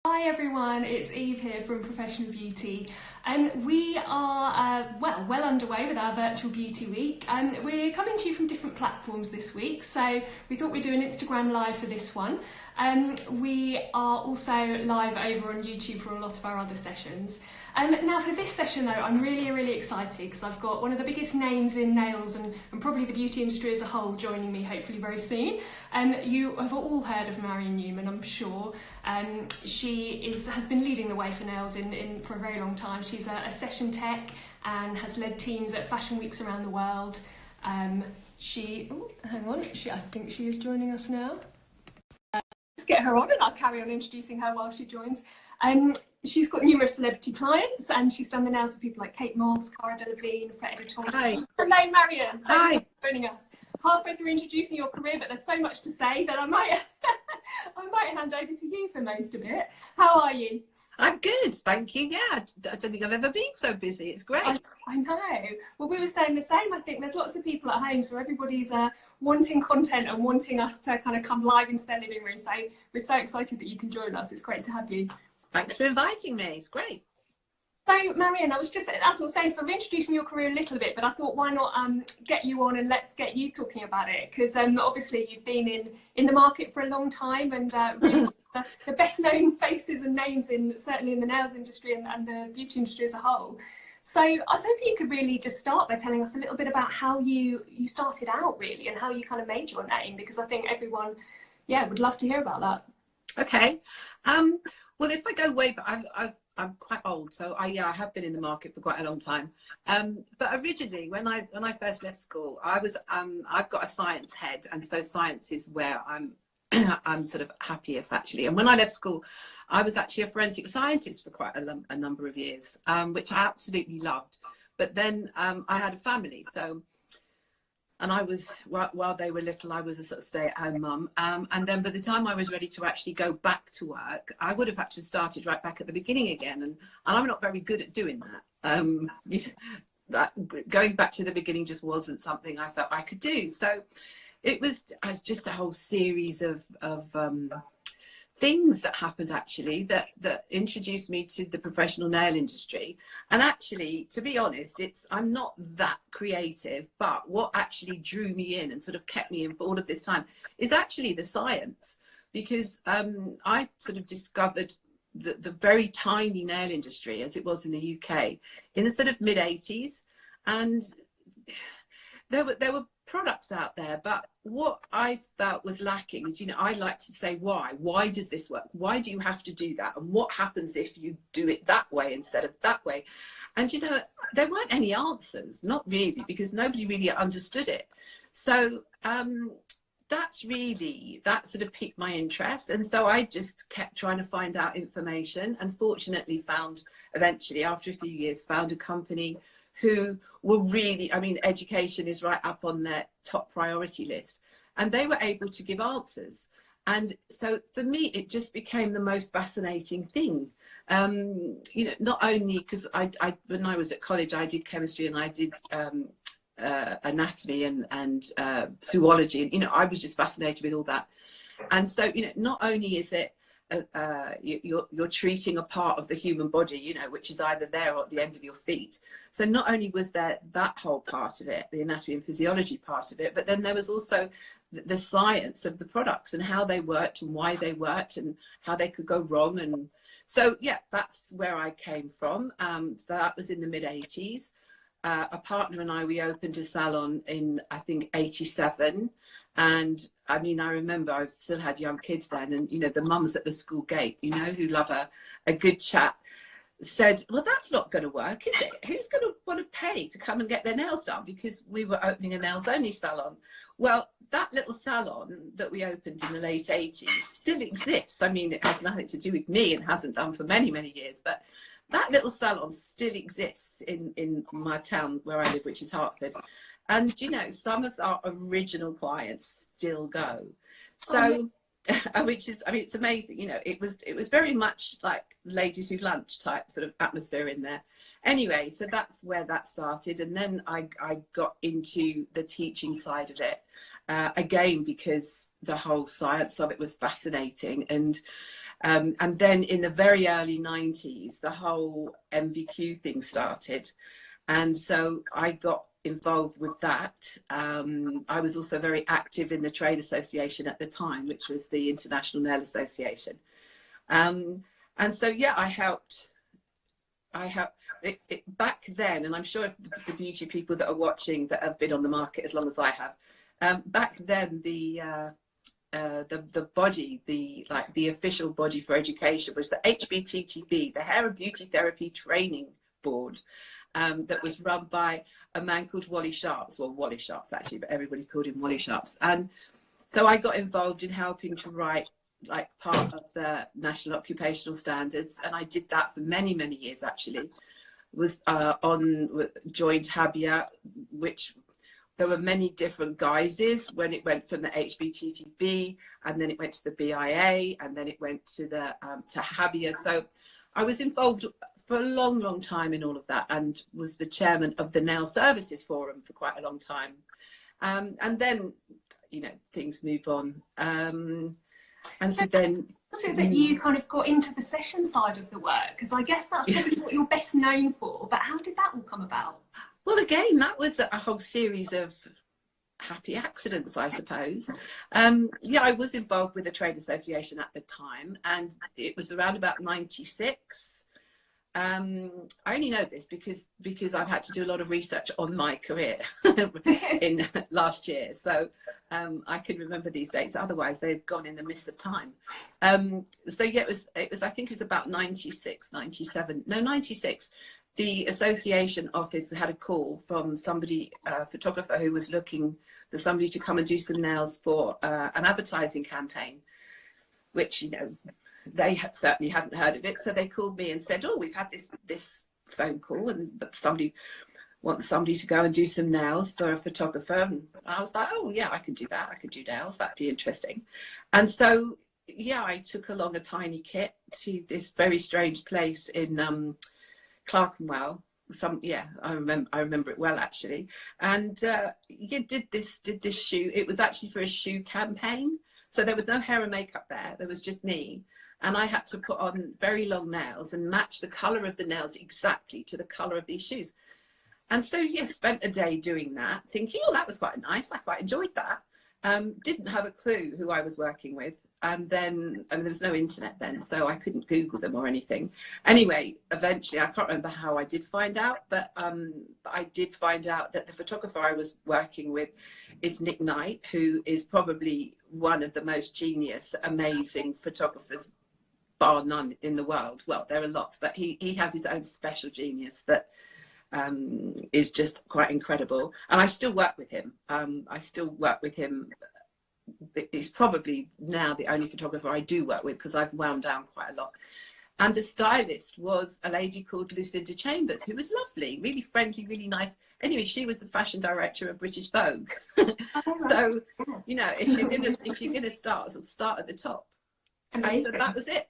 Hi everyone, it's Eve here from Professional Beauty. We are well underway with our virtual beauty week. We're coming to you from different platforms this week, so we thought we'd do an Instagram live for this one. We are also live over on YouTube for a lot of our other sessions. Now for this session though, I'm really excited because I've got one of the biggest names in nails and probably the beauty industry as a whole joining me hopefully very soon. You have all heard of Marian Newman, I'm sure. She has been leading the way for nails for a very long time. She's a session tech and has led teams at fashion weeks around the world. I think she is joining us now. Let's get her on and I'll carry on introducing her while she joins. She's got numerous celebrity clients and she's done the nails of people like Kate Moss, Cara Delevingne, PB Editor Eve. Hi. Hello Marian. Thank you for joining us. Halfway through introducing your career, but there's so much to say that I might hand over to you for most of it. How are you? I'm good, thank you. Yeah, I don't think I've ever been so busy. It's great. I know. Well, we were saying the same. I think there's lots of people at home, so everybody's wanting content and wanting us to kind of come live into their living room. So we're so excited that you can join us. It's great to have you. Thanks for inviting me. It's great. So, Marian, I was just, as I was saying, so I'm introducing your career a little bit, but I thought why not get you on and let's get you talking about it, because obviously you've been in the market for a long time and really the best known faces and names certainly in the nails industry and the beauty industry as a whole. So I was hoping you could really just start by telling us a little bit about how you started out really and how you kind of made your name, because I think everyone, would love to hear about that. Okay. Well, if I go way back, I'm quite old, so I have been in the market for quite a long time. But originally, when I first left school, I've got a science head, and so science is where I'm sort of happiest actually. And when I left school, I was actually a forensic scientist for quite a number of years, which I absolutely loved. But then I had a family, and I was, while they were little, I was a sort of stay-at-home mum. And then by the time I was ready to actually go back to work, I would have had to have started right back at the beginning again. And I'm not very good at doing that. Going back to the beginning just wasn't something I felt I could do. So it was just a whole series of things that happened actually that introduced me to the professional nail industry. And actually, to be honest, I'm not that creative, but what actually drew me in and sort of kept me in for all of this time is actually the science, because I sort of discovered the very tiny nail industry as it was in the UK in the sort of mid-80s, and there were products out there, but what I felt was lacking is, I like to say why does this work, why do you have to do that, and what happens if you do it that way instead of that way? And there weren't any answers, not really, because nobody really understood it. So that sort of piqued my interest, and so I just kept trying to find out information, and fortunately eventually after a few years found a company who were really, education is right up on their top priority list, and they were able to give answers. And so for me, it just became the most fascinating thing. Not only because when I was at college, I did chemistry and I did anatomy and zoology, and I was just fascinated with all that. And so not only is it you're treating a part of the human body, which is either there or at the end of your feet. So not only was there that whole part of it, the anatomy and physiology part of it, but then there was also the science of the products and how they worked and why they worked and how they could go wrong. And so, that's where I came from. That was in the mid-80s. A partner and we opened a salon in, I think, 87. And I remember I still had young kids then, and the mums at the school gate, who love a good chat, said, well, that's not going to work, is it? Who's going to want to pay to come and get their nails done? Because we were opening a nails only salon. Well, that little salon that we opened in the late 80s still exists. It has nothing to do with me and hasn't done for many years, but that little salon still exists in my town where I live, which is Hertford. And some of our original clients still go. So, which is, it's amazing. It was very much like ladies who lunch type sort of atmosphere in there. Anyway, so that's where that started, and then I got into the teaching side of it again because the whole science of it was fascinating. And And then in the very early 90s, the whole MVQ thing started. And so I got involved with that. I was also very active in the trade association at the time, which was the International Nail Association. And so, yeah, I helped back then, and I'm sure if the beauty people that are watching that have been on the market as long as I have, back then the body, the official body for education was the HBTTB, the Hair and Beauty Therapy Training Board, that was run by a man called Wally Sharps. Well, Wally Sharps actually, but everybody called him Wally Sharps. And so I got involved in helping to write like part of the National Occupational Standards, and I did that for many, many years actually. Was joined Habia, which there were many different guises when it went from the HBTTB, and then it went to the BIA, and then it went to the to Habia. So I was involved for a long, long time in all of that, and was the chairman of the Nail Services Forum for quite a long time. And then, you know, things move on. And so then... So that you kind of got into the session side of the work, because I guess that's probably what you're best known for, but how did that all come about? Well, again, that was a whole series of happy accidents, I suppose. Yeah, I was involved with the trade association at the time, and it was around about 96. I only know this because I've had to do a lot of research on my career in last year, so I can remember these dates. Otherwise, they've gone in the mist of time. So yeah, it was. I think it was about 96, 97. No, 96. The association office had a call from somebody, a photographer, who was looking for somebody to come and do some nails for an advertising campaign, which, you know, they certainly hadn't heard of it. So they called me and said, oh, we've had this phone call, and somebody wants somebody to go and do some nails for a photographer. And I was like, oh yeah, I can do that. I could do nails. That'd be interesting. And so, yeah, I took along a tiny kit to this very strange place in Clerkenwell. I remember it well actually. And did this shoot. It was actually for a shoe campaign. So there was no hair and makeup there. There was just me. And I had to put on very long nails and match the colour of the nails exactly to the colour of these shoes. And so, yeah, spent a day doing that, thinking, oh, that was quite nice. I quite enjoyed that. Didn't have a clue who I was working with. And then, there was no internet then, so I couldn't Google them or anything. Anyway, eventually, I can't remember how I did find out, but I did find out that the photographer I was working with is Nick Knight, who is probably one of the most genius, amazing photographers, bar none, in the world. Well, there are lots, but he has his own special genius that is just quite incredible. And I still work with him. He's probably now the only photographer I do work with, because I've wound down quite a lot. And the stylist was a lady called Lucinda Chambers, who was lovely, really friendly, really nice. Anyway, she was the fashion director of British Vogue. So, you know, if you're gonna start at the top. And so that was it.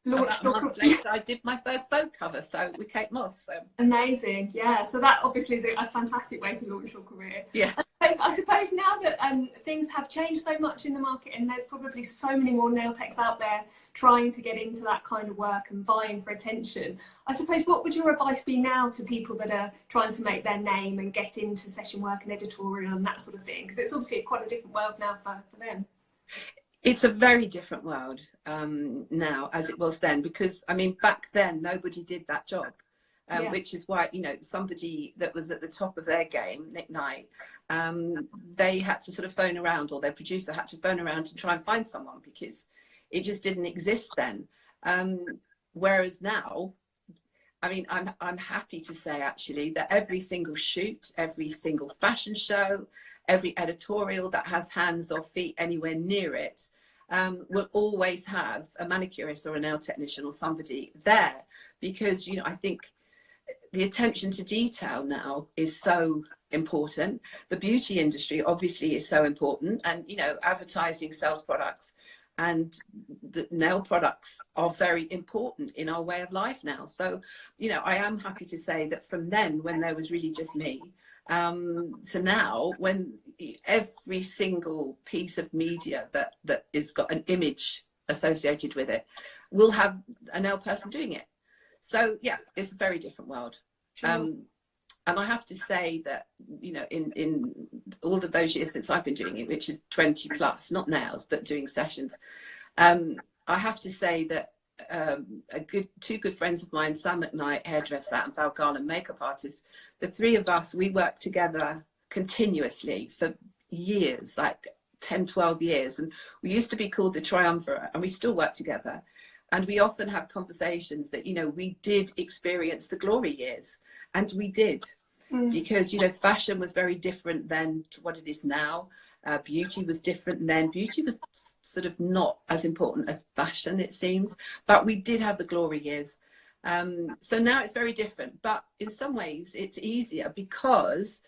Launched about a month later, I did my first Vogue cover, so with Kate Moss. So. Amazing, yeah. So that obviously is a fantastic way to launch your career. Yeah. I suppose now that things have changed so much in the market, and there's probably so many more nail techs out there trying to get into that kind of work and vying for attention, I suppose what would your advice be now to people that are trying to make their name and get into session work and editorial and that sort of thing? Because it's obviously quite a different world now for them. It's a very different world now as it was then, because I mean back then nobody did that job, which is why, you know, somebody that was at the top of their game, Nick Knight, they had to sort of phone around, or their producer had to phone around to try and find someone, because it just didn't exist then. Whereas now, I mean, I'm happy to say actually that every single shoot, every single fashion show, every editorial that has hands or feet anywhere near it will always have a manicurist or a nail technician or somebody there, because, you know, I think the attention to detail now is so important. The beauty industry obviously is so important, and, you know, advertising sells products, and the nail products are very important in our way of life now. So, you know, I am happy to say that from then, when there was really just me, to now, when every single piece of media that is got an image associated with it will have a nail person doing it. So yeah, it's a very different world. Sure. And I have to say that, you know, in all of those years since I've been doing it, which is 20 plus, not nails, but doing sessions, I have to say that two good friends of mine, Sam McKnight, hairdresser, and Val Garland, makeup artist, the three of us, we worked together continuously for years, like 10, 12 years. And we used to be called the Triumvirate, and we still work together. And we often have conversations that, you know, we did experience the glory years. And we did, because, you know, fashion was very different then to what it is now. Beauty was different then. Beauty was sort of not as important as fashion, it seems. But we did have the glory years. So now it's very different. But in some ways, it's easier because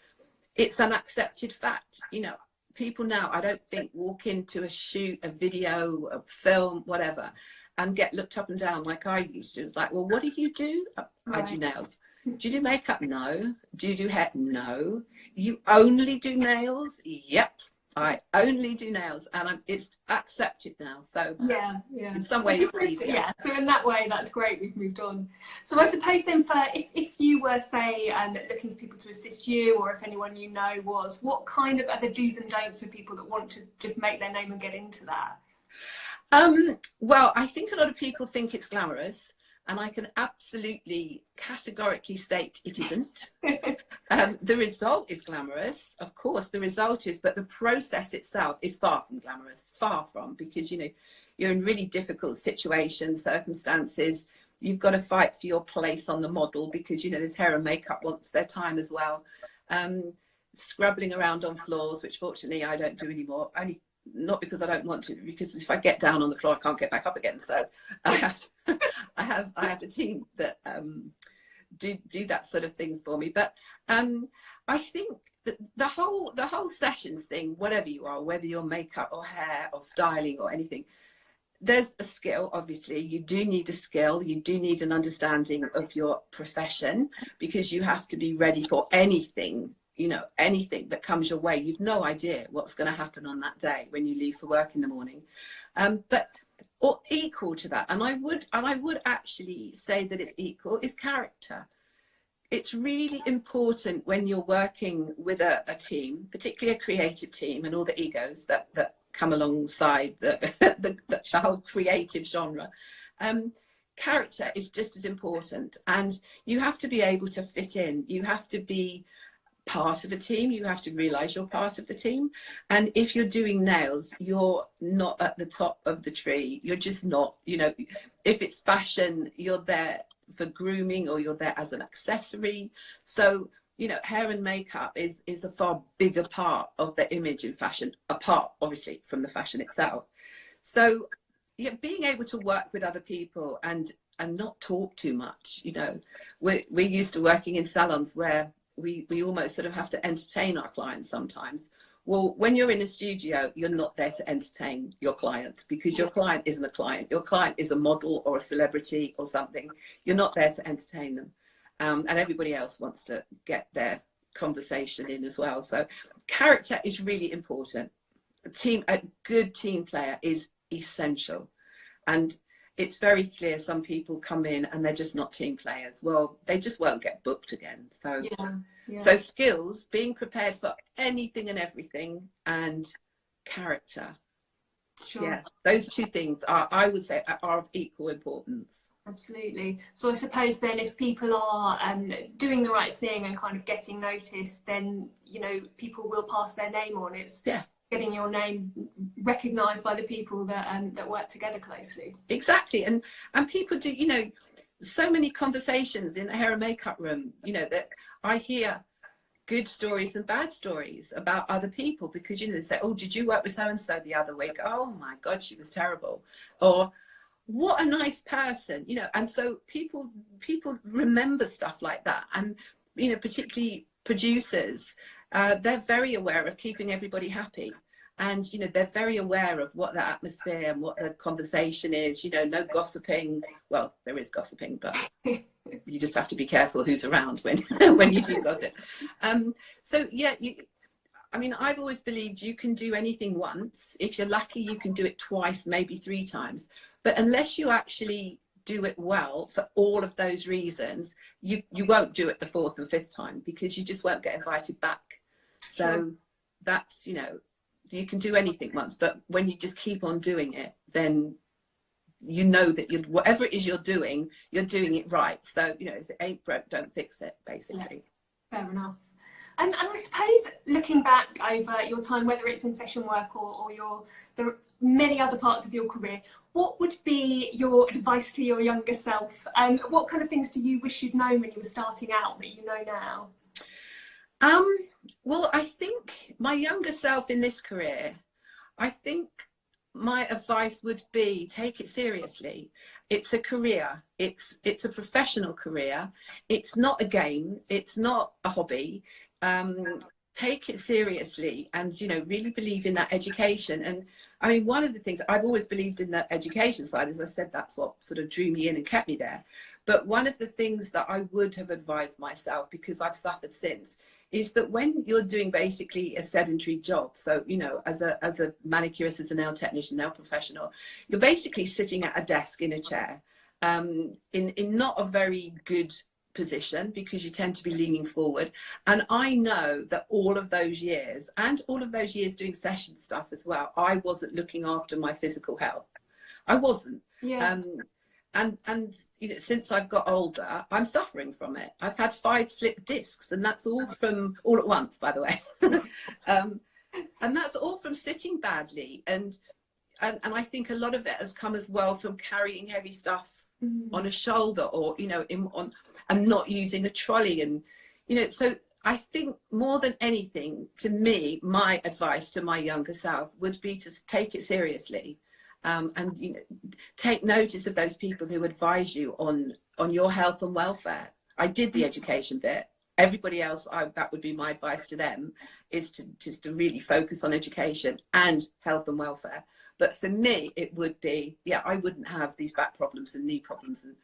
it's an accepted fact. You know, people now, I don't think, walk into a shoot, a video, a film, whatever, and get looked up and down like I used to. It's like, well, what do you do? I do nails. Do you do makeup? No. Do you do hair? No. You only do nails? Yep. I only do nails, and it's accepted now. So yeah. In some way, it's easier. Yeah. So in that way, that's great. We've moved on. So I suppose then, for if you were, say, looking for people to assist you, or if anyone you know was, what kind of are the do's and don'ts for people that want to just make their name and get into that? Well, I think a lot of people think it's glamorous. And I can absolutely categorically state it isn't. The result is glamorous, of course, the result is, but the process itself is far from glamorous, far from, because, you know, you're in really difficult situations, circumstances. You've got to fight for your place on the model because, you know, there's hair and makeup wants their time as well. Scrabbling around on floors, which fortunately I don't do anymore, only not because I don't want to, because if I get down on the floor, I can't get back up again. So I have a team that do that sort of things for me. But I think that the whole sessions thing, whatever you are, whether you're makeup or hair or styling or anything, there's a skill. Obviously, you do need a skill. You do need an understanding of your profession, because you have to be ready for anything. You know, anything that comes your way, you've no idea what's going to happen on that day when you leave for work in the morning. But or equal to that, and I would actually say that it's equal, is character. It's really important when you're working with a team, particularly a creative team, and all the egos that come alongside the whole creative genre. Character is just as important, and you have to be able to fit in. You have to be part of a team. You have to realize you're part of the team. And if you're doing nails, you're not at the top of the tree. You're just not. You know, if it's fashion, you're there for grooming, or you're there as an accessory. So, you know, hair and makeup is a far bigger part of the image in fashion, apart obviously from the fashion itself. So yeah, being able to work with other people and not talk too much. You know, we're used to working in salons where we almost sort of have to entertain our clients sometimes. Well, when you're in a studio, you're not there to entertain your client, because your client isn't a client. Your client is a model or a celebrity or something. You're not there to entertain them. And everybody else wants to get their conversation in as well. So character is really important. A good team player is essential. And it's very clear some people come in and they're just not team players. Well, they just won't get booked again. So, So skills, being prepared for anything and everything, and character. Sure. Yeah, those two things are, I would say, are of equal importance. Absolutely. So I suppose then, if people are doing the right thing and kind of getting noticed, then, you know, people will pass their name on. It's getting your name recognised by the people that work together closely. Exactly. And people do, you know, so many conversations in the hair and makeup room, you know, that I hear good stories and bad stories about other people, because, you know, they say, oh, did you work with so-and-so the other week? Oh my God, she was terrible. Or what a nice person, you know. And so people remember stuff like that. And, you know, particularly producers, they're very aware of keeping everybody happy. And, you know, they're very aware of what the atmosphere and what the conversation is, you know, no gossiping. Well, there is gossiping, but you just have to be careful who's around when you do gossip. So, yeah, I mean, I've always believed you can do anything once. If you're lucky, you can do it twice, maybe 3 times. But unless you actually do it well for all of those reasons, you won't do it the 4th and 5th time, because you just won't get invited back. So that's, you know, you can do anything once, but when you just keep on doing it, then you know that whatever it is you're doing it right. So, you know, if it ain't broke, don't fix it, basically. Yeah, fair enough. And I suppose looking back over your time, whether it's in session work or the many other parts of your career, what would be your advice to your younger self? And what kind of things do you wish you'd known when you were starting out that you know now? Well, I think my younger self in this career, I think my advice would be, take it seriously. It's a career. It's a professional career. It's not a game. It's not a hobby. Take it seriously, and, you know, really believe in that education. And I mean, one of the things I've always believed in, the education side, as I said, that's what sort of drew me in and kept me there. But one of the things that I would have advised myself, because I've suffered since, is that when you're doing basically a sedentary job, so, you know, as a manicurist, as a nail technician, nail professional, you're basically sitting at a desk in a chair, in not a very good position, because you tend to be leaning forward. And I know that all of those years, and all of those years doing session stuff as well, I wasn't looking after my physical health. I wasn't. Yeah. And you know, since I've got older, I'm suffering from it. I've had 5 slipped discs, and that's all at once, by the way. And that's all from sitting badly. And I think a lot of it has come as well from carrying heavy stuff on a shoulder, or, you know, and not using a trolley. And, you know, so I think more than anything, to me, my advice to my younger self would be to take it seriously. And, you know, take notice of those people who advise you on your health and welfare. I did the education bit. Everybody else, that would be my advice to them, is to really focus on education and health and welfare. But for me, it would be, yeah, I wouldn't have these back problems and knee problems, and,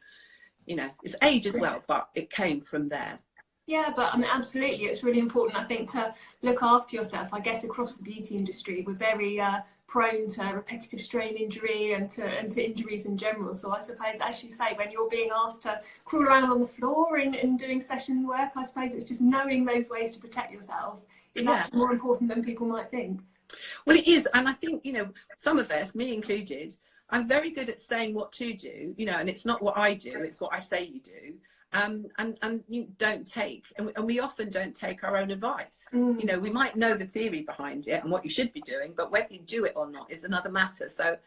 you know, it's age as well, but it came from there. Yeah, but I mean, absolutely, it's really important, I think, to look after yourself. I guess across the beauty industry, we're very prone to repetitive strain injury and to injuries in general. So I suppose, as you say, when you're being asked to crawl around on the floor and doing session work, I suppose it's just knowing those ways to protect yourself is actually more important than people might think. Well, it is. And I think, you know, some of us, me included, I'm very good at saying what to do, you know, and it's not what I do, it's what I say you do. And you don't take, and we often don't take our own advice. You know, we might know the theory behind it and what you should be doing, but whether you do it or not is another matter. So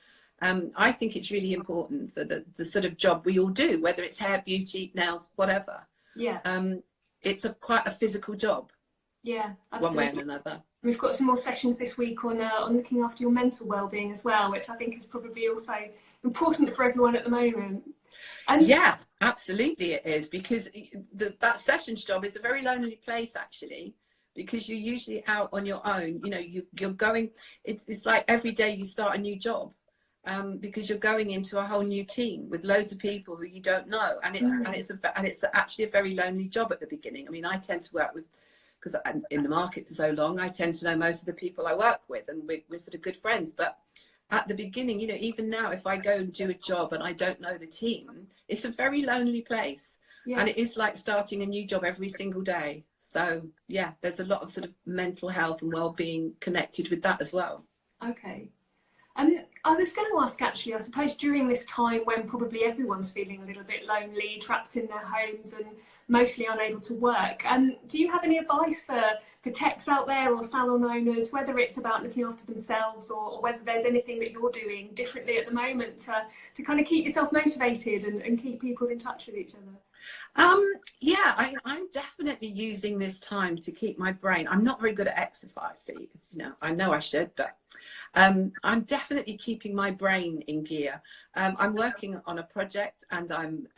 I think it's really important for the sort of job we all do, whether it's hair, beauty, nails, whatever. Yeah. It's quite a physical job. Yeah, absolutely. One way and another. We've got some more sessions this week on looking after your mental well-being as well, which I think is probably also important for everyone at the moment. And yeah, absolutely it is, because that sessions job is a very lonely place, actually, because you're usually out on your own. You know, you're going, it's like every day you start a new job, because you're going into a whole new team with loads of people who you don't know, and it's actually a very lonely job at the beginning. I mean, I tend to work with, because I'm in the market for so long, I tend to know most of the people I work with, and we're sort of good friends. But at the beginning, you know, even now, if I go and do a job and I don't know the team, it's a very lonely place. Yeah. And it is like starting a new job every single day. So yeah, there's a lot of sort of mental health and well-being connected with that as well. Okay. I was going to ask, actually, I suppose during this time when probably everyone's feeling a little bit lonely, trapped in their homes and mostly unable to work, do you have any advice for techs out there or salon owners, whether it's about looking after themselves or whether there's anything that you're doing differently at the moment to kind of keep yourself motivated and keep people in touch with each other? Yeah, I'm definitely using this time to keep my brain. I'm not very good at exercise, you know, I know I should, but I'm definitely keeping my brain in gear. I'm working on a project, and I'm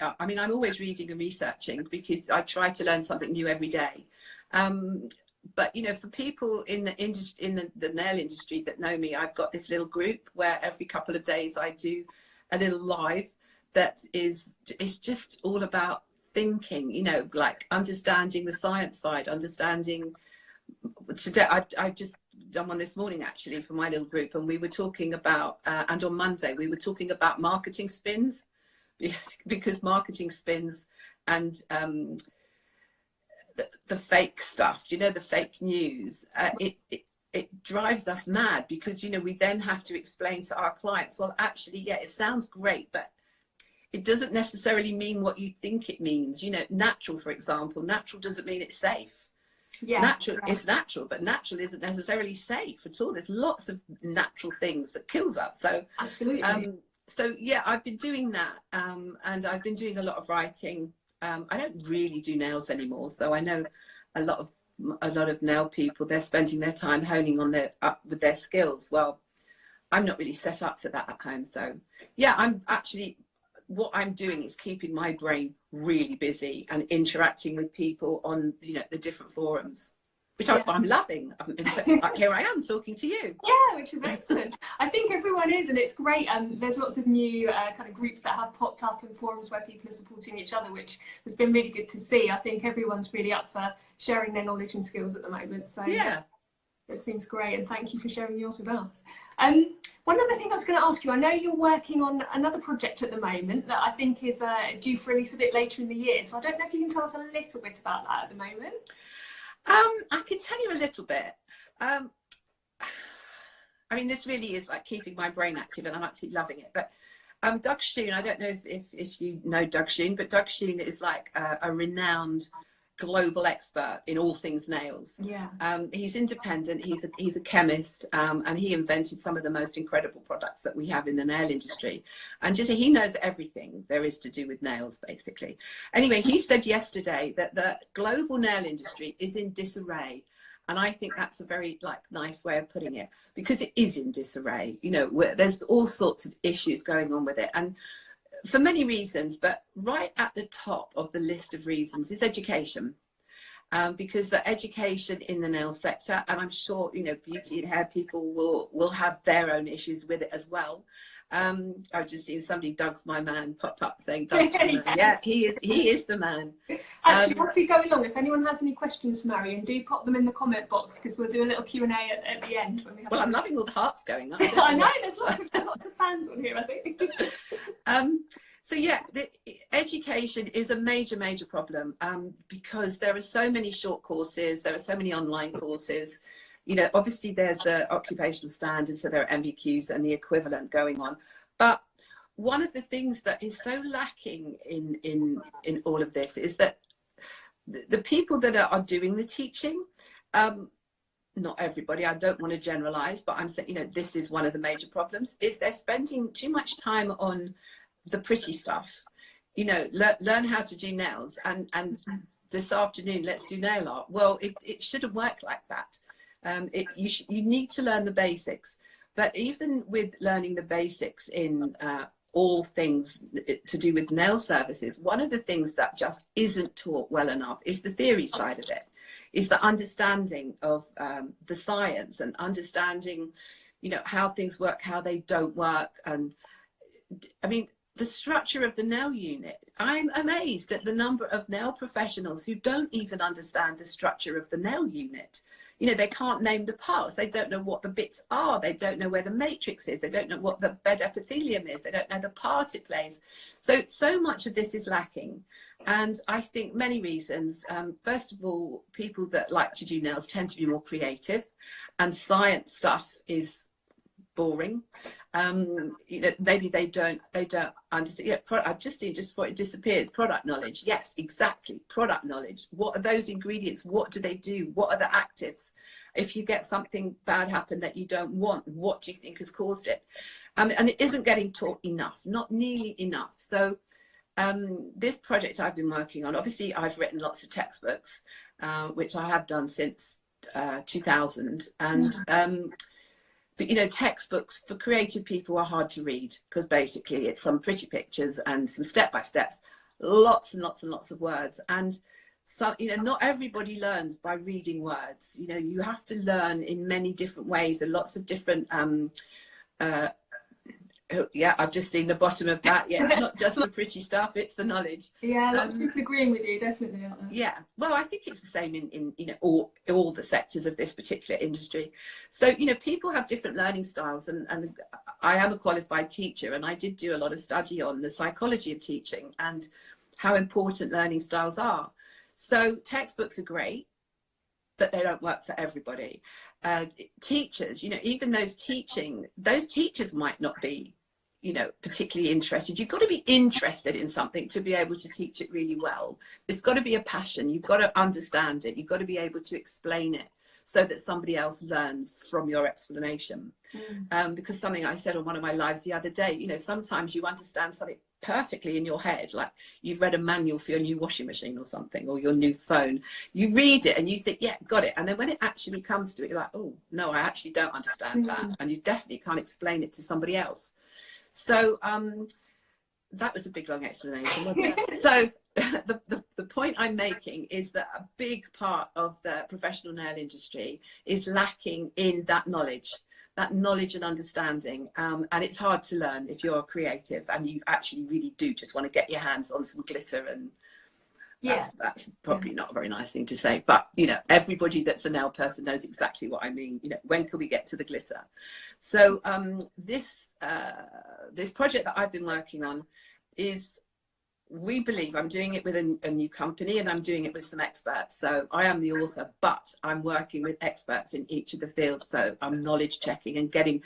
always reading and researching, because I try to learn something new every day. But, you know, for people in the industry, in the nail industry that know me, I've got this little group where every couple of days I do a little live that is just all about thinking, you know, like understanding the science side, understanding today I've just done one this morning actually for my little group, and we were talking about, and on Monday we were talking about marketing spins, because marketing spins and the fake stuff, you know, the fake news, it drives us mad, because, you know, we then have to explain to our clients, well, actually, yeah, it sounds great, but it doesn't necessarily mean what you think it means. You know, natural, for example, natural doesn't mean it's safe. Yeah, natural is natural, but natural isn't necessarily safe at all. There's lots of natural things that kills us. So absolutely. So yeah, I've been doing that, and I've been doing a lot of writing. I don't really do nails anymore, so I know a lot of nail people, they're spending their time honing on with their skills. Well, I'm not really set up for that at home. So yeah, I'm actually, what I'm doing is keeping my brain really busy and interacting with people on, you know, the different forums, which I'm loving. Here I am talking to you. Yeah, which is excellent. I think everyone is, and it's great. There's lots of new kind of groups that have popped up and forums where people are supporting each other, which has been really good to see. I think everyone's really up for sharing their knowledge and skills at the moment. So yeah, it seems great, and thank you for sharing yours with us. One other thing I was going to ask you, I know you're working on another project at the moment that I think is due for release a bit later in the year. So I don't know if you can tell us a little bit about that at the moment. I can tell you a little bit. I mean, this really is like keeping my brain active, and I'm absolutely loving it. But Doug Sheen, I don't know if you know Doug Sheen, but Doug Sheen is like a renowned global expert in all things nails. Yeah. He's independent. He's a chemist, and he invented some of the most incredible products that we have in the nail industry. And just he knows everything there is to do with nails, basically. Anyway, he said yesterday that the global nail industry is in disarray. And I think that's a very nice way of putting it, because it is in disarray. You know, there's all sorts of issues going on with it, and for many reasons, but right at the top of the list of reasons is education, because the education in the nail sector, and I'm sure, you know, beauty and hair people will have their own issues with it as well. I've just seen somebody, Doug's my man, pop up saying Doug's my man. Yeah, he is the man. Actually, as we go along, if anyone has any questions for Marian, do pop them in the comment box, because we'll do a little Q&A at the end when we have. Well, I'm loving all the hearts going up. I know, there's lots of fans on here, I think. So yeah, education is a major problem, because there are so many short courses, there are so many online courses. You know, obviously there's the occupational standards, so there are MVQs and the equivalent going on. But one of the things that is so lacking in all of this is that the people that are doing the teaching, not everybody, I don't want to generalize, but I'm saying, you know, this is one of the major problems, is they're spending too much time on the pretty stuff. You know, learn how to do nails, and this afternoon let's do nail art. Well, it shouldn't work like that. You need to learn the basics, but even with learning the basics in all things to do with nail services, one of the things that just isn't taught well enough is the theory side of it, is the understanding of the science, and understanding, you know, how things work, how they don't work. And I mean, the structure of the nail unit, I'm amazed at the number of nail professionals who don't even understand the structure of the nail unit. You know, they can't name the parts, they don't know what the bits are, they don't know where the matrix is, they don't know what the bed epithelium is, they don't know the part it plays. So much of this is lacking, and I think many reasons. First of all, people that like to do nails tend to be more creative, and science stuff is boring. You know, maybe they don't understand. Yeah, I've just seen, just before it disappeared, product knowledge. Yes, exactly, product knowledge. What are those ingredients? What do they do? What are the actives? If you get something bad happen that you don't want, what do you think has caused it? And it isn't getting taught enough, not nearly enough. So this project I've been working on, obviously I've written lots of textbooks, which I have done since 2000, and but, you know, textbooks for creative people are hard to read, because basically it's some pretty pictures and some step-by-steps, lots and lots and lots of words. And so, you know, not everybody learns by reading words. You know, you have to learn in many different ways, and lots of different Yeah, I've just seen the bottom of that. Yeah, it's not just the pretty stuff, it's the knowledge. Yeah, lots of people agreeing with you, definitely, aren't there? Yeah, well, I think it's the same in you know, all the sectors of this particular industry. So, you know, people have different learning styles, and I am a qualified teacher, and I did do a lot of study on the psychology of teaching and how important learning styles are. So textbooks are great, but they don't work for everybody. Teachers, you know, even those teachers might not be, you know, particularly interested. You've got to be interested in something to be able to teach it really well. It's got to be a passion. You've got to understand it. You've got to be able to explain it so that somebody else learns from your explanation. Because something I said on one of my lives the other day, you know, sometimes you understand something perfectly in your head, like you've read a manual for your new washing machine or something, or your new phone. You read it and you think, yeah, got it. And then when it actually comes to it, you're like, oh no, I actually don't understand that. And you definitely can't explain it to somebody else. So that was a big long explanation, wasn't it? So the point I'm making is that a big part of the professional nail industry is lacking in that knowledge and understanding, and it's hard to learn if you're creative and you actually really do just want to get your hands on some glitter, and that's probably not a very nice thing to say, but you know, everybody that's a nail person knows exactly what I mean. You know, when can we get to the glitter? So this project that I've been working on is, we believe, I'm doing it with a new company, and I'm doing it with some experts. So I am the author, but I'm working with experts in each of the fields. So I'm knowledge checking and getting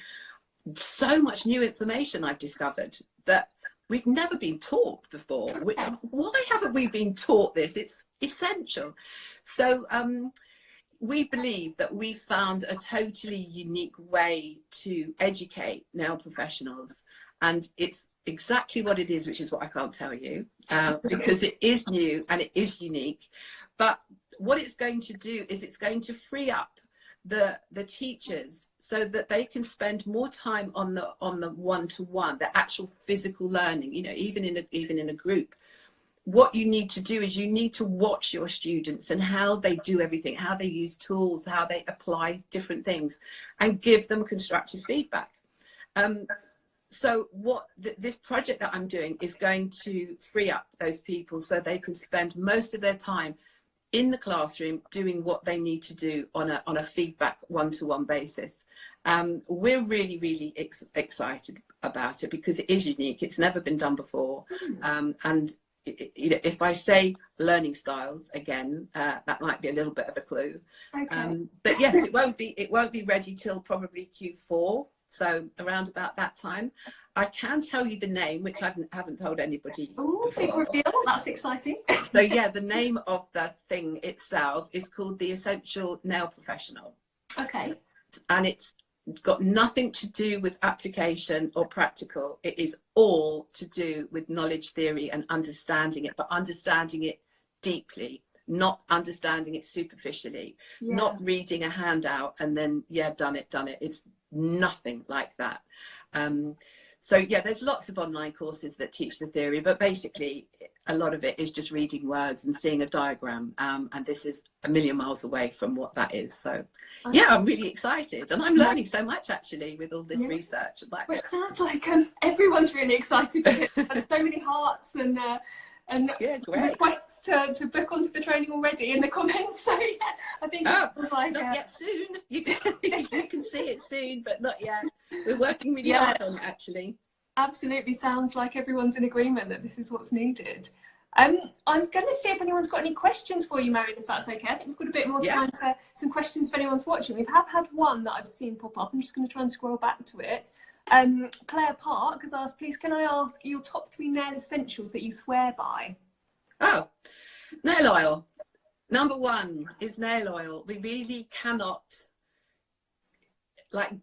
so much new information I've discovered that we've never been taught before. Why haven't we been taught this? It's essential. So we believe that we found a totally unique way to educate nail professionals, and it's exactly what it is, which is what I can't tell you, because it is new and it is unique. But what it's going to do is it's going to free up the teachers so that they can spend more time on the one-to-one, the actual physical learning. You know, even in a group, what you need to do is you need to watch your students and how they do everything, how they use tools, how they apply different things, and give them constructive feedback. So what this project that I'm doing is going to free up those people so they can spend most of their time in the classroom doing what they need to do on a feedback one-to-one basis. We're really, really excited about it because it is unique. It's never been done before. And you know, if I say learning styles again, that might be a little bit of a clue. Okay. But yes, it won't be ready till probably Q4. So around about that time. I can tell you the name, which I haven't told anybody. Oh, big reveal, that's exciting. So yeah, the name of the thing itself is called the Essential Nail Professional. Okay. And it's got nothing to do with application or practical. It is all to do with knowledge theory and understanding it, but understanding it deeply, not understanding it superficially, not reading a handout and then, yeah, done it. It's nothing like that. So yeah, there's lots of online courses that teach the theory, but basically a lot of it is just reading words and seeing a diagram, and this is a million miles away from what that is. So yeah, I'm really excited, and I'm learning so much actually with all this research. Well, it sounds like everyone's really excited with it. There's so many hearts and requests to book onto the training already in the comments. So yeah, I think it's like not yet soon. You can see it soon, but not yet. We're working really hard on it actually. Absolutely, sounds like everyone's in agreement that this is what's needed. I'm going to see if anyone's got any questions for you, Marian, if that's okay. I think we've got a bit more time for some questions if anyone's watching. We have had one that I've seen pop up. I'm just going to try and scroll back to it. Claire Park has asked, please can I ask your top 3 nail essentials that you swear by? Oh, nail oil. Number 1 is nail oil. We really cannot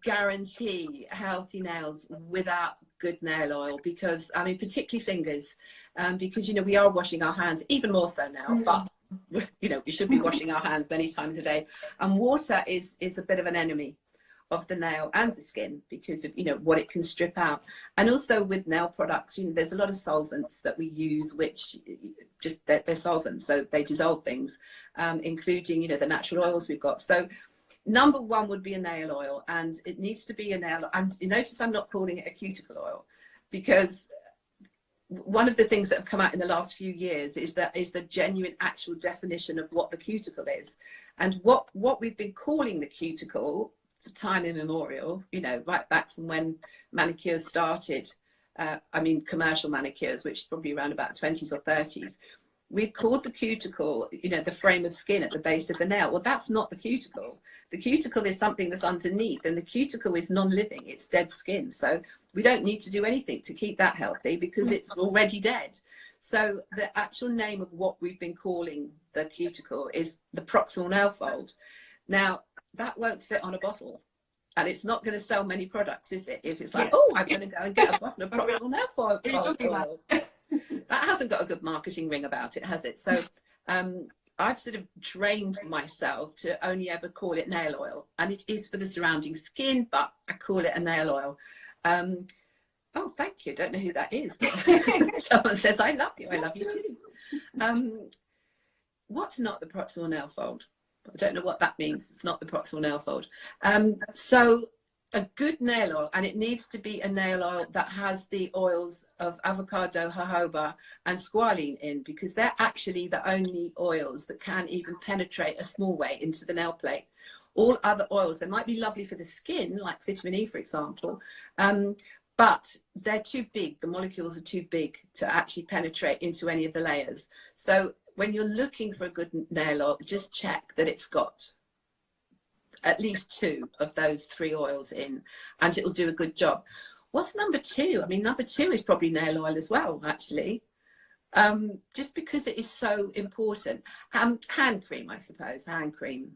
guarantee healthy nails without good nail oil, because I mean particularly fingers, because you know we are washing our hands even more so now, but you know we should be washing our hands many times a day, and water is a bit of an enemy of the nail and the skin because of, you know, what it can strip out. And also with nail products, you know, there's a lot of solvents that we use which just they're solvents, so they dissolve things, including, you know, the natural oils we've got. So number one would be a nail oil, and it needs to be a nail. And you notice I'm not calling it a cuticle oil, because one of the things that have come out in the last few years is the genuine actual definition of what the cuticle is. And what we've been calling the cuticle for time immemorial, you know, right back from when manicures started, I mean commercial manicures, which is probably around about 20s or 30s, we've called the cuticle, you know, the frame of skin at the base of the nail. Well, that's not the cuticle. The cuticle is something that's underneath, and the cuticle is non-living, it's dead skin. So we don't need to do anything to keep that healthy because it's already dead. So the actual name of what we've been calling the cuticle is the proximal nail fold. Now, that won't fit on a bottle, and it's not going to sell many products, is it? If it's like, oh, I'm going to go and get a bottle of proximal nail fold. That hasn't got a good marketing ring about it, has it? So I've sort of trained myself to only ever call it nail oil, and it is for the surrounding skin, but I call it a nail oil. Oh, thank you. Don't know who that is. Someone says, I love you. I love you too. What's not the proximal nail fold? I don't know what that means. It's not the proximal nail fold. So a good nail oil, and it needs to be a nail oil that has the oils of avocado, jojoba and squalene in, because they're actually the only oils that can even penetrate a small way into the nail plate. All other oils, they might be lovely for the skin, like vitamin E, for example, but they're too big. The molecules are too big to actually penetrate into any of the layers. So when you're looking for a good nail oil, just check that it's got at least 2 of those 3 oils in, and it'll do a good job. What's number 2? I mean, number 2 is probably nail oil as well, actually. Just because it is so important. Hand cream, I suppose. Hand cream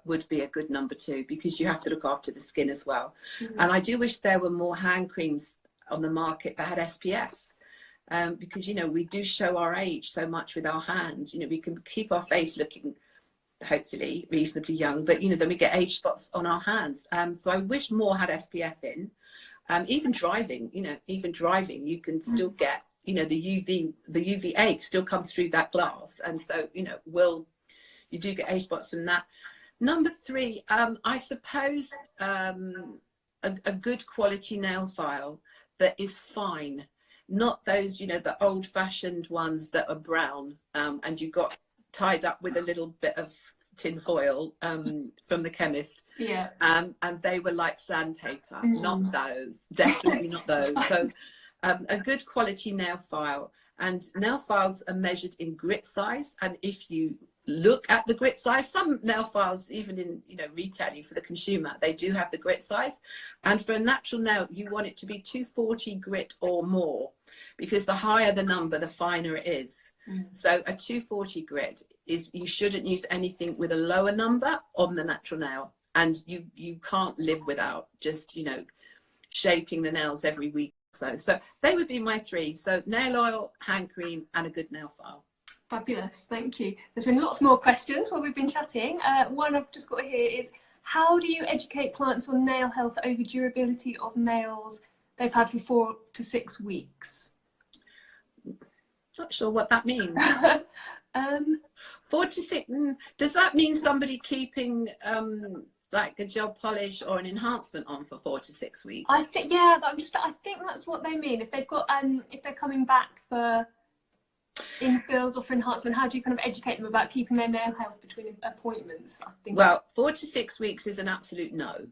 would be a good number 2, because you have to look after the skin as well. And I do wish there were more hand creams on the market that had SPF, because, you know, we do show our age so much with our hands. You know, we can keep our face looking hopefully reasonably young, but, you know, then we get age spots on our hands. So I wish more had SPF in. Even driving, you know, you can still get, you know, the UVA still comes through that glass, and so, you know, you do get age spots from that. Number 3, I suppose a good quality nail file that is fine, not those, you know, the old-fashioned ones that are brown and you got tied up with a little bit of tin foil from the chemist, and they were like sandpaper. Not those, definitely not those. So a good quality nail file, and nail files are measured in grit size, and if you look at the grit size, some nail files, even in, you know, retailing for the consumer, they do have the grit size, and for a natural nail you want it to be 240 grit or more, because the higher the number, the finer it is. So a 240 grit is, you shouldn't use anything with a lower number on the natural nail, and you can't live without just, you know, shaping the nails every week. So they would be my 3. So nail oil, hand cream and a good nail file. Fabulous, thank you. There's been lots more questions while we've been chatting. One I've just got here is, how do you educate clients on nail health over durability of nails they've had for 4 to 6 weeks? Not sure what that means. 4 to 6, does that mean somebody keeping like a gel polish or an enhancement on for 4 to 6 weeks? I think, yeah, but I think that's what they mean. If they've got if they're coming back for infills or for enhancement, how do you kind of educate them about keeping their nail health between appointments? I think, well, 4 to 6 weeks is an absolute no.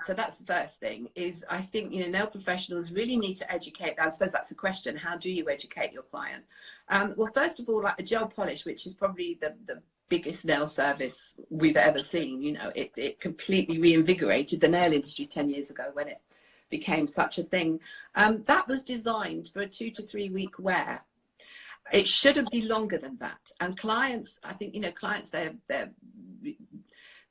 So that's the first thing, is I think, you know, nail professionals really need to educate. I suppose that's the question. How do you educate your client? Well, first of all, like a gel polish, which is probably the biggest nail service we've ever seen, you know, it completely reinvigorated the nail industry 10 years ago when it became such a thing. That was designed for a 2 to 3 week wear. It shouldn't be longer than that. And clients, I think, you know, clients,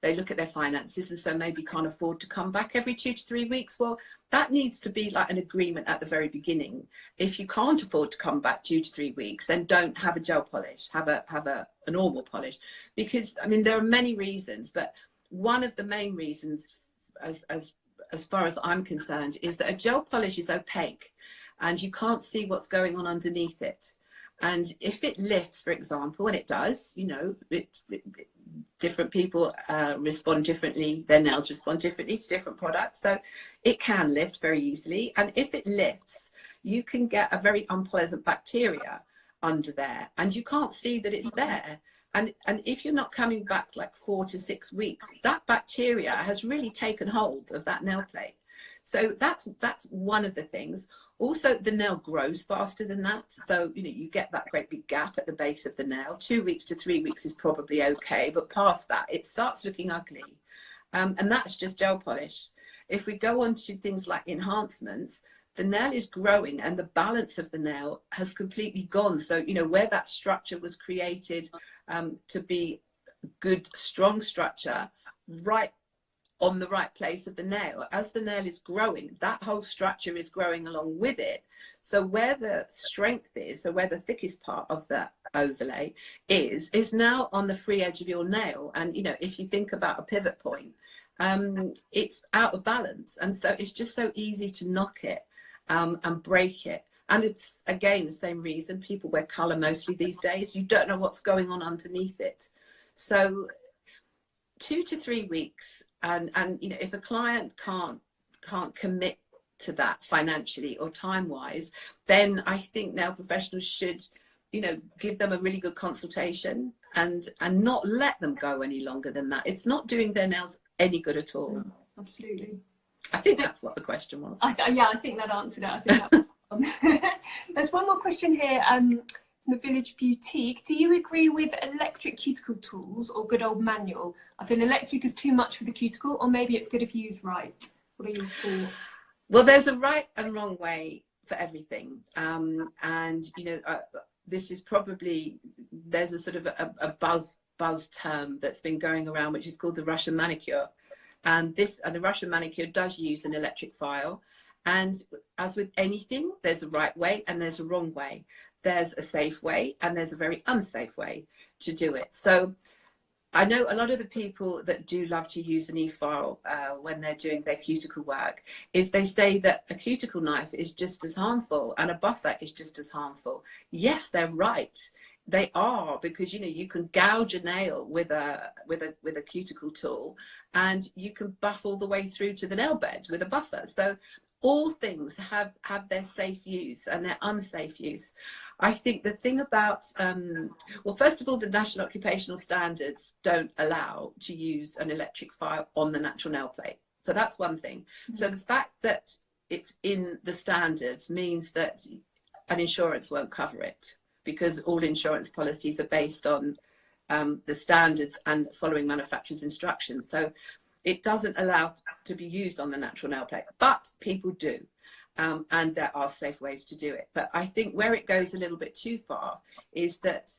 they look at their finances and so maybe can't afford to come back every 2 to 3 weeks. Well, that needs to be like an agreement at the very beginning. If you can't afford to come back 2 to 3 weeks, then don't have a gel polish, have a normal polish. Because, I mean, there are many reasons, but one of the main reasons, as far as I'm concerned, is that a gel polish is opaque and you can't see what's going on underneath it. And if it lifts, for example, and it does, different people respond differently, their nails respond differently to different products. So it can lift very easily. And if it lifts, you can get a very unpleasant bacteria under there and you can't see that it's there. And if you're not coming back like 4 to 6 weeks, that bacteria has really taken hold of that nail plate. So that's one of the things. Also, the nail grows faster than that. So, you get that great big gap at the base of the nail. 2 weeks to 3 weeks is probably okay. But past that, it starts looking ugly. And that's just gel polish. If we go on to things like enhancements, the nail is growing and the balance of the nail has completely gone. So, where that structure was created to be good, strong structure, right on the right place of the nail, as the nail is growing, that whole structure is growing along with it. So where the strength is, so where the thickest part of the overlay is now on the free edge of your nail. And if you think about a pivot point, it's out of balance, and so it's just so easy to knock it and break it. And it's again the same reason people wear color mostly these days. You don't know what's going on underneath it. So 2 to 3 weeks. And if a client can't commit to that financially or time wise, then I think nail professionals should give them a really good consultation and not let them go any longer than that. It's not doing their nails any good at all. Absolutely. I think that's what the question was. I think that answered it. I think there's one more question here. The Village Boutique, do you agree with electric cuticle tools or good old manual? I feel electric is too much for the cuticle, or maybe it's good if used right. What are your thoughts? Well, there's a right and wrong way for everything. This is probably, there's a sort of a buzz term that's been going around, which is called the Russian manicure. And the Russian manicure does use an electric file. And as with anything, there's a right way and there's a wrong way. There's a safe way and there's a very unsafe way to do it. So I know a lot of the people that do love to use an e-file when they're doing their cuticle work is they say that a cuticle knife is just as harmful and a buffer is just as harmful. Yes, they're right. They are, because you can gouge a nail with a cuticle tool, and you can buff all the way through to the nail bed with a buffer. So all things have their safe use and their unsafe use. I think the thing about, well, first of all, the National Occupational Standards don't allow to use an electric file on the natural nail plate. So that's one thing. Mm-hmm. So the fact that it's in the standards means that an insurance won't cover it, because all insurance policies are based on the standards and following manufacturer's instructions. So it doesn't allow to be used on the natural nail plate, but people do. And there are safe ways to do it. But I think where it goes a little bit too far is that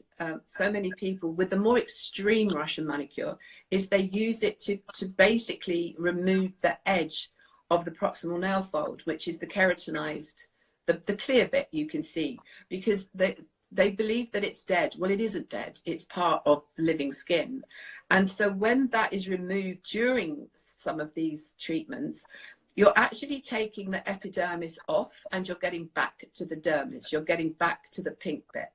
so many people with the more extreme Russian manicure is they use it to basically remove the edge of the proximal nail fold, which is the keratinized, the clear bit you can see, because they believe that it's dead. Well, it isn't dead. It's part of the living skin. And so when that is removed during some of these treatments, you're actually taking the epidermis off and you're getting back to the dermis. You're getting back to the pink bit.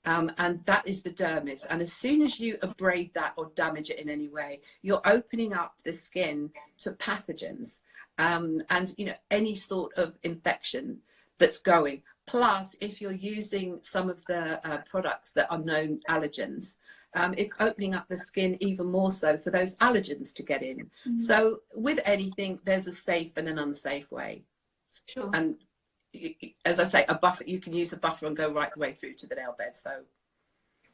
And that is the dermis. And as soon as you abrade that or damage it in any way, you're opening up the skin to pathogens and any sort of infection that's going. Plus, if you're using some of the products that are known allergens, it's opening up the skin even more so for those allergens to get in. Mm-hmm. So with anything, there's a safe and an unsafe way. Sure. And as I say, a buffer, you can use a buffer and go right the way through to the nail bed. So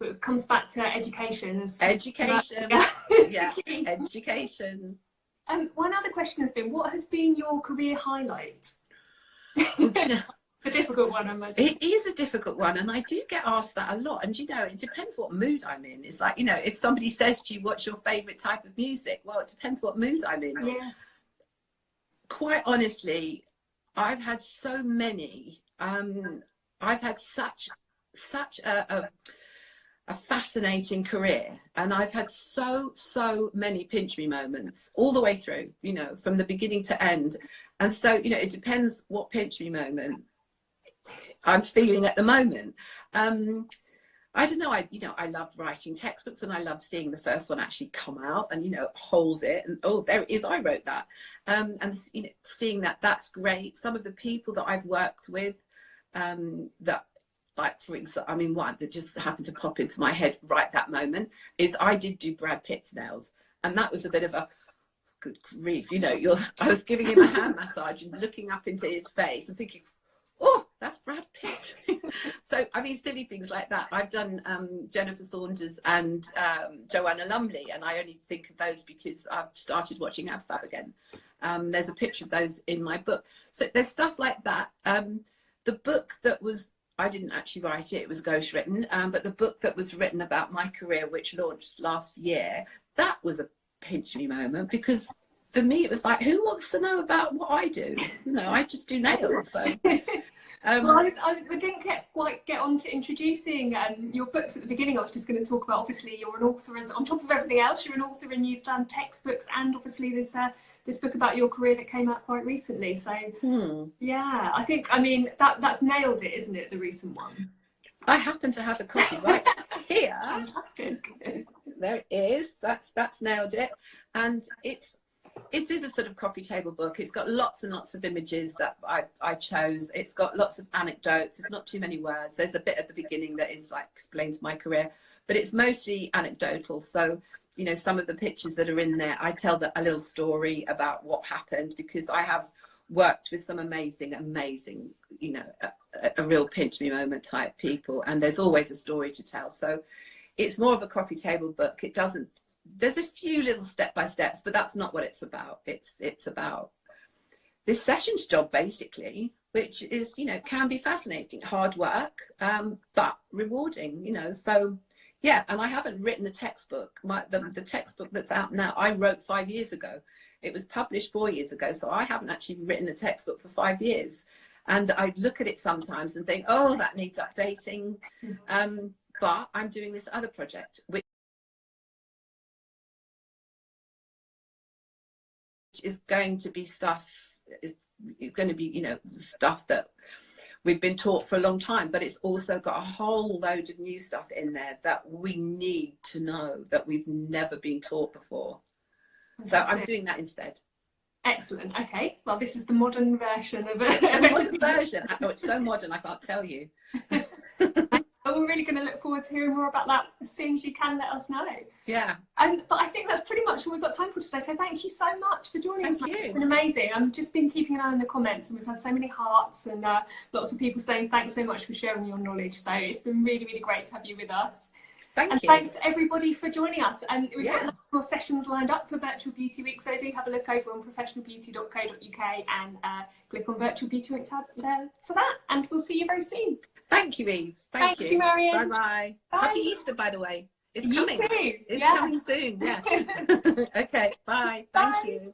it comes back to education. Education. Yeah, education. One other question has been, what has been your career highlight? A difficult one, I imagine. It is a difficult one, and I do get asked that a lot. And it depends what mood I'm in. It's like, if somebody says to you, what's your favourite type of music? Well, it depends what mood I'm in. Yeah. Quite honestly, I've had so many. I've had such a fascinating career, and I've had so many pinch me moments all the way through, from the beginning to end. And so, it depends what pinch me moment I'm feeling at the moment. I don't know. I loved writing textbooks, and I loved seeing the first one actually come out and, hold it. And oh, there it is. I wrote that. And seeing that's great. Some of the people that I've worked with, that, like, for example, I mean, one that just happened to pop into my head right that moment is I did do Brad Pitt's nails, and that was a bit of a good grief. I was giving him a hand massage and looking up into his face and thinking, oh, that's Brad Pitt. So, I mean, silly things like that. I've done Jennifer Saunders and Joanna Lumley, and I only think of those because I've started watching Ab Fab again. There's a picture of those in my book. So there's stuff like that. The book that was, I didn't actually write it, it was ghostwritten, but the book that was written about my career, which launched last year, that was a pinch me moment, because for me it was like, who wants to know about what I do? I just do nails. So well, we didn't quite get on to introducing your books at the beginning. I was just going to talk about, obviously, you're an author, as on top of everything else, you're an author, and you've done textbooks, and obviously this book about your career that came out quite recently. So yeah, I mean that's nailed it, isn't it, the recent one? I happen to have a copy right here. Fantastic. There it is. That's nailed it. And it is a sort of coffee table book. It's got lots and lots of images that I chose. It's got lots of anecdotes. It's not too many words. There's a bit at the beginning that is like explains my career, but it's mostly anecdotal. So, some of the pictures that are in there, I tell a little story about what happened, because I have worked with some amazing, a real pinch me moment type people, and there's always a story to tell. So it's more of a coffee table book. There's a few little step-by-steps, but that's not what it's about. It's about this sessions job, basically, which is, can be fascinating, hard work, but rewarding, so yeah. And I haven't written a textbook. The textbook that's out now, I wrote 5 years ago. It was published 4 years ago, so I haven't actually written a textbook for 5 years. And I look at it sometimes and think, oh, that needs updating. But I'm doing this other project, which is going to be stuff that we've been taught for a long time, but it's also got a whole load of new stuff in there that we need to know, that we've never been taught before. Fantastic. So I'm doing that instead. Excellent. Okay. Well, this is the modern version of it. The modern version. Oh, it's so modern, I can't tell you. We're really going to look forward to hearing more about that as soon as you can let us know. Yeah. But I think that's pretty much what we've got time for today. So thank you so much for joining us. It's been amazing. I've just been keeping an eye on the comments, and we've had so many hearts and lots of people saying thanks so much for sharing your knowledge. So it's been really, really great to have you with us. Thank you. Thanks everybody for joining us. And we've got lots more sessions lined up for Virtual Beauty Week, so do have a look over on professionalbeauty.co.uk and click on Virtual Beauty Week tab there for that. And we'll see you very soon. Thank you, Eve. Thank you, Marian. Bye-bye. Happy Easter, by the way. It's coming. You too. It's coming soon. Yeah. Okay. Bye. Thank you.